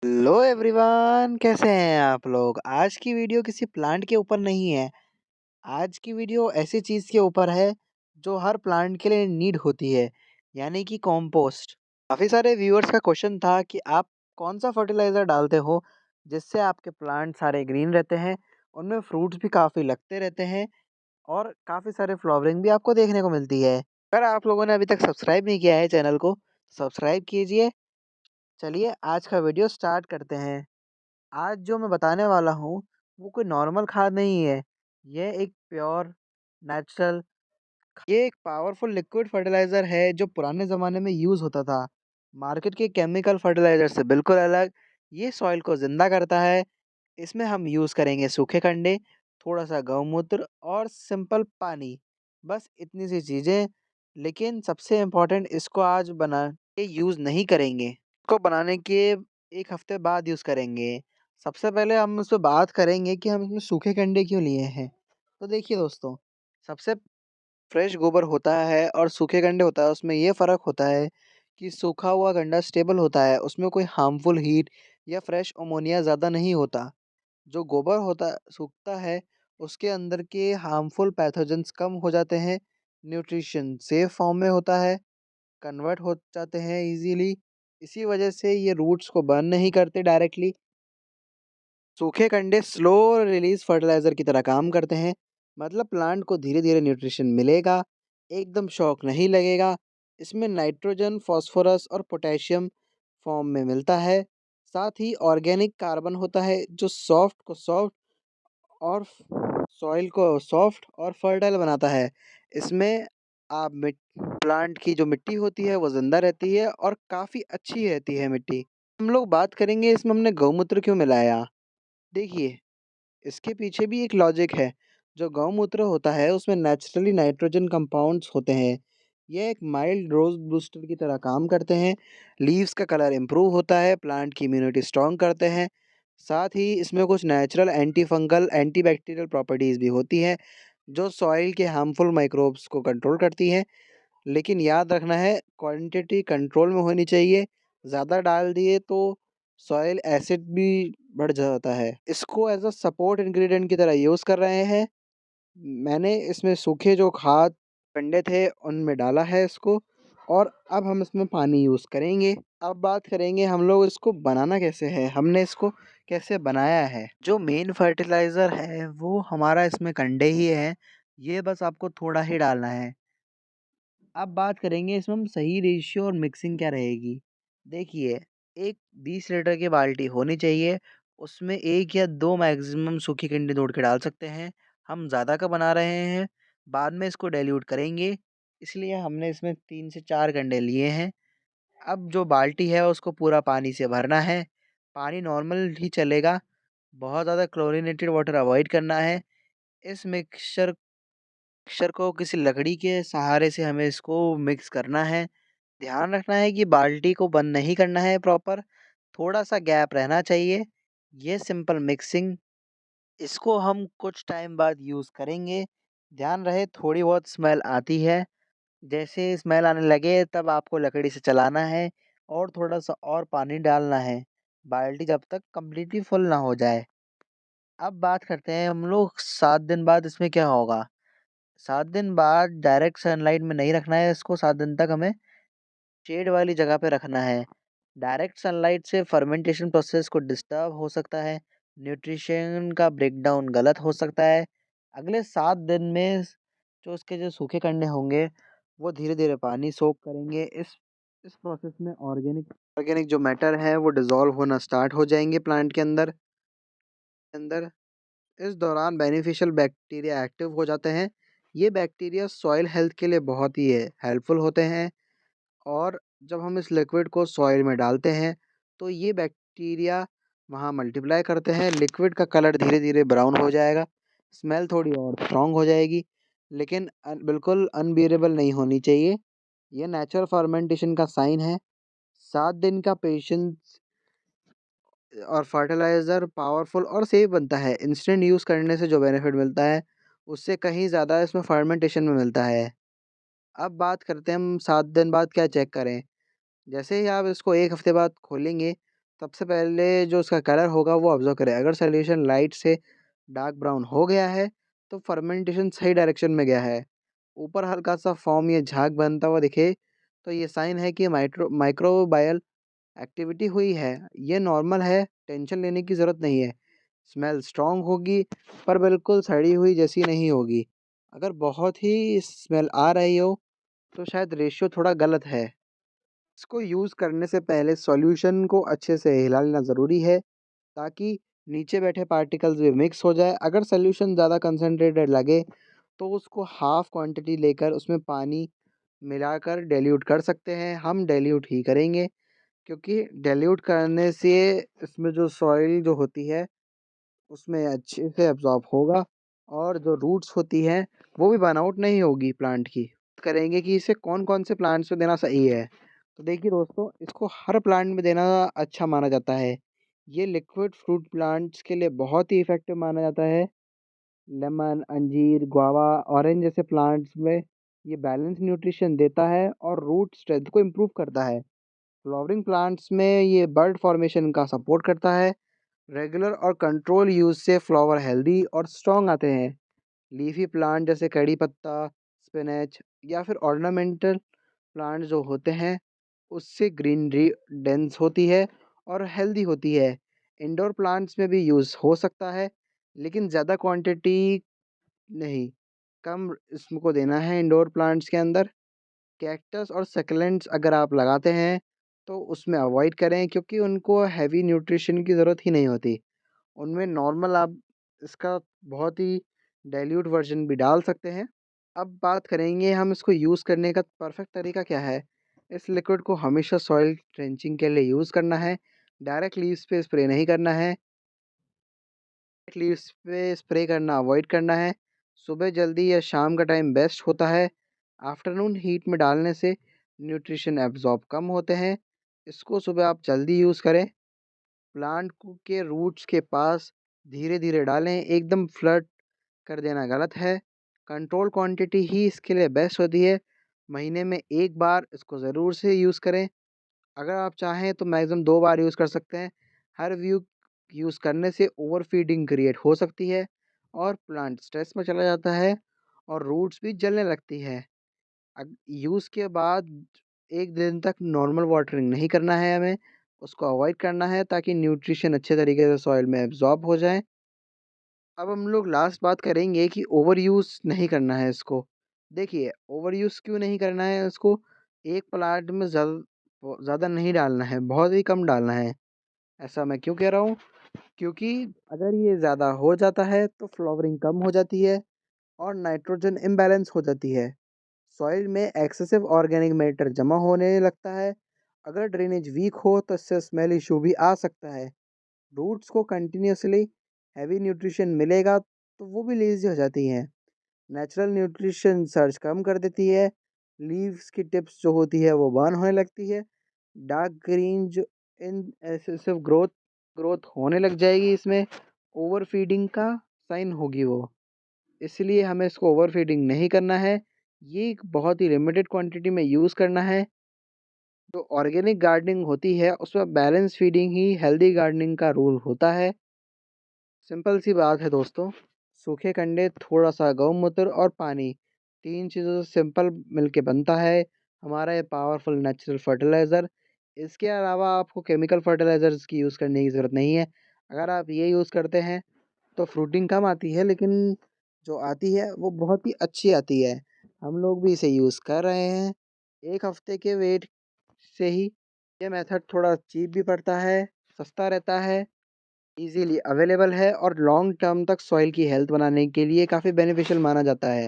Hello everyone, कैसे हैं आप लोग। आज की वीडियो किसी प्लांट के ऊपर नहीं है। आज की वीडियो ऐसी चीज़ के ऊपर है जो हर प्लांट के लिए नीड होती है, यानी कि कंपोस्ट। काफ़ी सारे व्यूअर्स का क्वेश्चन था कि आप कौन सा फर्टिलाइज़र डालते हो जिससे आपके प्लांट सारे ग्रीन रहते हैं, उनमें फ्रूट्स भी काफ़ी लगते रहते हैं और काफ़ी सारे फ्लावरिंग भी आपको देखने को मिलती है। अगर आप लोगों ने अभी तक सब्सक्राइब नहीं किया है चैनल को, सब्सक्राइब कीजिए। चलिए आज का वीडियो स्टार्ट करते हैं। आज जो मैं बताने वाला हूँ, वो कोई नॉर्मल खाद नहीं है। ये एक प्योर नेचुरल ये एक पावरफुल लिक्विड फर्टिलाइज़र है जो पुराने ज़माने में यूज़ होता था। मार्केट के केमिकल फर्टिलाइज़र से बिल्कुल अलग। ये सॉइल को ज़िंदा करता है। इसमें हम यूज़ करेंगे सूखे कंडे, थोड़ा-सा गौमूत्र और सिंपल पानी। बस इतनी सी चीज़ें, लेकिन सबसे इम्पोर्टेंट इसको आज बना के यूज़ नहीं करेंगे। इसको बनाने के 1 हफ़्ते बाद यूज़ करेंगे। सबसे पहले हम उस पे बात करेंगे कि हम इसमें सूखे कंडे क्यों लिए हैं। तो देखिए दोस्तों, सबसे फ्रेश गोबर होता है और सूखे कंडे होता है, उसमें ये फ़र्क होता है कि सूखा हुआ कंडा स्टेबल होता है, उसमें कोई हार्मफुल हीट या फ्रेश अमोनिया ज़्यादा नहीं होता। जो गोबर होता सूखता है, उसके अंदर के हार्मफुल पैथोजेंस कम हो जाते हैं, न्यूट्रिशन सेफ फॉर्म में होता है, कन्वर्ट हो जाते हैं ईज़िली। इसी वजह से ये रूट्स को बर्न नहीं करते डायरेक्टली। सूखे कंडे स्लो रिलीज़ फर्टिलाइज़र की तरह काम करते हैं, मतलब प्लांट को धीरे-धीरे न्यूट्रिशन मिलेगा, एकदम शॉक नहीं लगेगा। इसमें नाइट्रोजन, फॉस्फोरस और पोटेशियम फॉर्म में मिलता है। साथ ही ऑर्गेनिक कार्बन होता है जो सॉफ्ट और सॉइल को सॉफ्ट और फर्टाइल बनाता है। इसमें आप मिट प्लांट की जो मिट्टी होती है वो ज़िंदा रहती है और काफ़ी अच्छी रहती है मिट्टी। हम लोग बात करेंगे इसमें हमने गौमूत्र क्यों मिलाया। देखिए, इसके पीछे भी एक लॉजिक है। जो गौमूत्र होता है उसमें नेचुरली नाइट्रोजन कंपाउंड्स होते हैं। ये एक माइल्ड ग्रोथ बूस्टर की तरह काम करते हैं। लीव्स का कलर इम्प्रूव होता है, प्लांट की इम्यूनिटी स्ट्रॉन्ग करते हैं। साथ ही इसमें कुछ natural anti fungal, anti bacterial properties भी होती हैं, जो सॉइल के हार्मफुल माइक्रोब्स को कंट्रोल करती हैं। लेकिन याद रखना है, क्वांटिटी कंट्रोल में होनी चाहिए। ज़्यादा डाल दिए तो सॉइल एसिड भी बढ़ जाता है। इसको एज़ अ सपोर्ट इंग्रीडिएंट की तरह यूज़ कर रहे हैं। मैंने इसमें सूखे जो खाद कंडे थे उनमें डाला है इसको, और अब हम इसमें पानी यूज़ करेंगे। अब बात करेंगे हम लोग इसको बनाना कैसे है, हमने इसको कैसे बनाया है। जो मेन फर्टिलाइज़र है वो हमारा इसमें कंडे ही हैं, ये बस आपको थोड़ा ही डालना है। अब बात करेंगे इसमें हम सही रेशियो और मिक्सिंग क्या रहेगी। देखिए, एक 20 लीटर की बाल्टी होनी चाहिए, उसमें 1 या 2 मैक्सिमम सूखी कंडी तोड़ के डाल सकते हैं। हम ज़्यादा का बना रहे हैं, बाद में इसको डाइल्यूट करेंगे, इसलिए हमने इसमें 3 से 4 कंडे लिए हैं। अब जो बाल्टी है उसको पूरा पानी से भरना है, पानी नॉर्मल ही चलेगा, बहुत ज़्यादा क्लोरीनेटेड वाटर अवॉइड करना है। इस मिक्सचर को किसी लकड़ी के सहारे से हमें इसको मिक्स करना है। ध्यान रखना है कि बाल्टी को बंद नहीं करना है प्रॉपर, थोड़ा-सा गैप रहना चाहिए। ये सिंपल मिक्सिंग, इसको हम कुछ टाइम बाद यूज़ करेंगे। ध्यान रहे थोड़ी बहुत स्मेल आती है, जैसे स्मेल आने लगे तब आपको लकड़ी से चलाना है और थोड़ा-सा और पानी डालना है, बाल्टी जब तक कंप्लीटली फुल ना हो जाए। अब बात करते हैं हम लोग 7 दिन बाद इसमें क्या होगा। 7 दिन बाद डायरेक्ट सनलाइट में नहीं रखना है इसको, 7 दिन तक हमें शेड वाली जगह पे रखना है। डायरेक्ट सनलाइट से फर्मेंटेशन प्रोसेस को डिस्टर्ब हो सकता है, न्यूट्रिशन का ब्रेकडाउन गलत हो सकता है। अगले 7 दिन में जो उसके जो सूखे कंडे होंगे, वो धीरे-धीरे पानी सोक करेंगे। इस प्रोसेस में ऑर्गेनिक ऑर्गेनिक जो मैटर है वो डिसॉल्व होना स्टार्ट हो जाएँगे प्लांट के अंदर। इस दौरान बेनिफिशियल बैक्टीरिया एक्टिव हो जाते हैं। ये बैक्टीरिया सॉइल हेल्थ के लिए बहुत ही हेल्पफुल होते हैं। और जब हम इस लिक्विड को सॉइल में डालते हैं, तो ये बैक्टीरिया वहाँ मल्टीप्लाई करते हैं। लिक्विड का कलर धीरे-धीरे ब्राउन हो जाएगा, स्मेल थोड़ी और स्ट्रॉन्ग हो जाएगी, लेकिन बिल्कुल अनबियरेबल नहीं होनी चाहिए। ये नेचुरल फर्मेंटेशन का साइन है। 7 दिन का पेशेंस और फर्टिलाइज़र पावरफुल और सेफ बनता है। इंस्टेंट यूज़ करने से जो बेनिफिट मिलता है, उससे कहीं ज़्यादा इसमें फर्मेंटेशन में मिलता है। अब बात करते हैं हम 7 दिन बाद क्या चेक करें। जैसे ही आप इसको 1 हफ़्ते बाद खोलेंगे, सबसे पहले जो उसका कलर होगा वो ऑब्ज़र्व करें। अगर सॉल्यूशन लाइट से डार्क ब्राउन हो गया है, तो फर्मेंटेशन सही डायरेक्शन में गया है। ऊपर हल्का-सा फ़ोम या झाग बनता हुआ दिखे, तो ये साइन है कि माइक्रोबायल एक्टिविटी हुई है। ये नॉर्मल है, टेंशन लेने की ज़रूरत नहीं है। स्मेल स्ट्रॉन्ग होगी, पर बिल्कुल सड़ी हुई जैसी नहीं होगी। अगर बहुत ही स्मेल आ रही हो, तो शायद रेशियो थोड़ा गलत है। इसको यूज़ करने से पहले सॉल्यूशन को अच्छे से हिला लेना ज़रूरी है, ताकि नीचे बैठे पार्टिकल्स भी मिक्स हो जाए। अगर सॉल्यूशन ज़्यादा कंसंट्रेटेड लगे, तो उसको हाफ़ क्वांटिटी लेकर उसमें पानी मिलाकर डाइल्यूट कर सकते हैं। हम डाइल्यूट ही करेंगे, क्योंकि डाइल्यूट करने से इसमें जो सॉइल जो होती है, उसमें अच्छे से एब्ज़ॉर्ब होगा और जो रूट्स होती हैं, वो भी बर्न आउट नहीं होगी प्लांट की। करेंगे कि इसे कौन-कौन से प्लांट्स में देना सही है। तो देखिए दोस्तों, इसको हर प्लांट में देना अच्छा माना जाता है। ये लिक्विड फ्रूट प्लांट्स के लिए बहुत ही इफ़ेक्टिव माना जाता है। लेमन, अंजीर, गुआवा, ऑरेंज जैसे प्लांट्स में ये बैलेंस न्यूट्रिशन देता है और रूट स्ट्रेंथ को इम्प्रूव करता है। फ्लावरिंग प्लांट्स में ये बर्ड फॉर्मेशन का सपोर्ट करता है। रेगुलर और कंट्रोल यूज़ से फ्लावर हेल्दी और स्ट्रॉन्ग आते हैं। लीफी प्लांट जैसे कड़ी पत्ता, स्पिनच या फिर ऑर्नामेंटल प्लांट जो होते हैं, उससे ग्रीनरी डेंस होती है और हेल्दी होती है। इंडोर प्लांट्स में भी यूज़ हो सकता है, लेकिन ज़्यादा क्वांटिटी नहीं, कम इसको देना है इंडोर प्लांट्स के अंदर। कैक्टस और सक्लेंट्स अगर आप लगाते हैं, तो उसमें अवॉइड करें, क्योंकि उनको हेवी न्यूट्रिशन की ज़रूरत ही नहीं होती। उनमें नॉर्मल आप इसका बहुत ही डाइल्यूट वर्ज़न भी डाल सकते हैं। अब बात करेंगे हम इसको यूज़ करने का परफ़ेक्ट तरीका क्या है। इस लिक्विड को हमेशा सॉइल ट्रेंचिंग के लिए यूज़ करना है, डायरेक्ट लीव्स पे स्प्रे नहीं करना है। लीव्स पे स्प्रे करना अवॉइड करना है। सुबह जल्दी या शाम का टाइम बेस्ट होता है। आफ्टरनून हीट में डालने से न्यूट्रिशन एब्ज़ॉर्ब कम होते हैं। इसको सुबह आप जल्दी यूज़ करें। प्लांट को के रूट्स के पास धीरे-धीरे डालें, एकदम फ्लड कर देना गलत है। कंट्रोल क्वांटिटी ही इसके लिए बेस्ट होती है। महीने में 1 बार इसको ज़रूर से यूज़ करें। अगर आप चाहें तो मैक्सिमम 2 बार यूज़ कर सकते हैं। हर व्यू यूज़ करने से ओवरफीडिंग क्रिएट हो सकती है और प्लांट स्ट्रेस में चला जाता है और रूट्स भी जलने लगती है। यूज़ के बाद 1 दिन तक नॉर्मल वाटरिंग नहीं करना है हमें, उसको अवॉइड करना है, ताकि न्यूट्रिशन अच्छे तरीके से सॉइल में एब्ज़ॉर्ब हो जाए। अब हम लोग लास्ट बात करेंगे कि ओवर यूज़ नहीं करना है इसको। देखिए, ओवर यूज़ क्यों नहीं करना है इसको, एक प्लांट में ज़्यादा नहीं डालना है, बहुत ही कम डालना है। ऐसा मैं क्यों कह रहा हूँ? क्योंकि अगर ये ज़्यादा हो जाता है, तो फ्लावरिंग कम हो जाती है और नाइट्रोजन इम्बैलेंस हो जाती है। सॉइल में एक्सेसिव ऑर्गेनिक मैटर जमा होने लगता है। अगर ड्रेनेज वीक हो, तो इससे स्मेल इशू भी आ सकता है। रूट्स को कंटिन्यूअसली हैवी न्यूट्रिशन मिलेगा, तो वो भी लेज़ी हो जाती हैं। नेचुरल न्यूट्रिशन सर्च कम कर देती है। लीव्स की टिप्स जो होती है वो बर्न होने लगती है। डार्क ग्रीन जो इन एक्सेसिव ग्रोथ होने लग जाएगी इसमें। ओवरफीडिंग का साइन होगी वो। इसलिए हमें इसको ओवरफीडिंग नहीं करना है। ये एक बहुत ही लिमिटेड क्वांटिटी में यूज़ करना है। जो ऑर्गेनिक गार्डनिंग होती है, उसमें बैलेंस फीडिंग ही हेल्दी गार्डनिंग का रूल होता है। सिंपल सी बात है दोस्तों, सूखे कंडे, थोड़ा-सा गौमूत्र और पानी, 3 चीज़ों से सिंपल मिलके बनता है हमारा ये पावरफुल नेचुरल फर्टिलाइज़र। इसके अलावा आपको केमिकल फर्टिलाइज़र्स की यूज़ करने की ज़रूरत नहीं है। अगर आप ये यूज़ करते हैं, तो फ्रूटिंग कम आती है, लेकिन जो आती है वो बहुत ही अच्छी आती है। हम लोग भी इसे यूज़ कर रहे हैं। 1 हफ़्ते के वेट से ही ये मेथड थोड़ा चीप भी पड़ता है, सस्ता रहता है, ईज़िली अवेलेबल है और लॉन्ग टर्म तक सॉइल की हेल्थ बनाने के लिए काफ़ी बेनिफिशियल माना जाता है।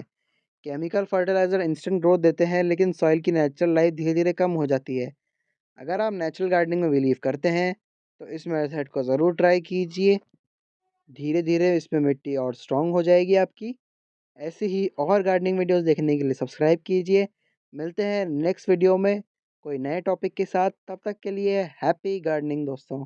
केमिकल फर्टिलाइज़र इंस्टेंट ग्रोथ देते हैं, लेकिन सॉइल की नेचुरल लाइफ धीरे-धीरे कम हो जाती है। अगर आप नेचुरल गार्डनिंग में बिलीव करते हैं, तो इस मेथड को ज़रूर ट्राई कीजिए। धीरे-धीरे इसमें मिट्टी और स्ट्रॉन्ग हो जाएगी आपकी। ऐसे ही और गार्डनिंग वीडियोज़ देखने के लिए सब्सक्राइब कीजिए। मिलते हैं नेक्स्ट वीडियो में कोई नए टॉपिक के साथ। तब तक के लिए हैप्पी गार्डनिंग दोस्तों।